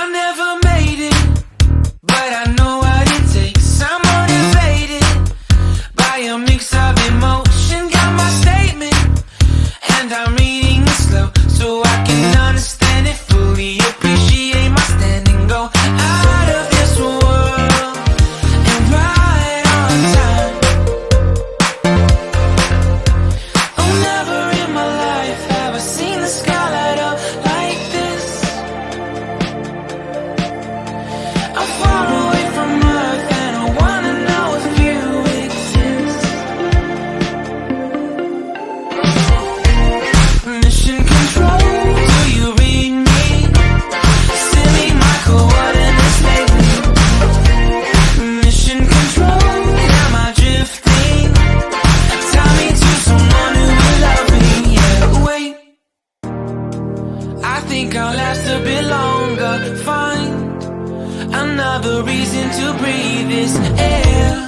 I never made it, but I know what it takes. I'm motivated by a mix of emotion. Got my statement, and I'm reading it slow so I can understand it fully. Appreciate my standing, go out of this world and right on time. Oh, never in my life have I seen the sky light up like this. I'm far away from Earth and I wanna know if you exist. Mission control, do you read me? Send me my coordinates lately. Mission control, am I drifting? Tie me to someone who will love me. Yeah, wait, I think I'll last a bit longer. Find another reason to breathe this air.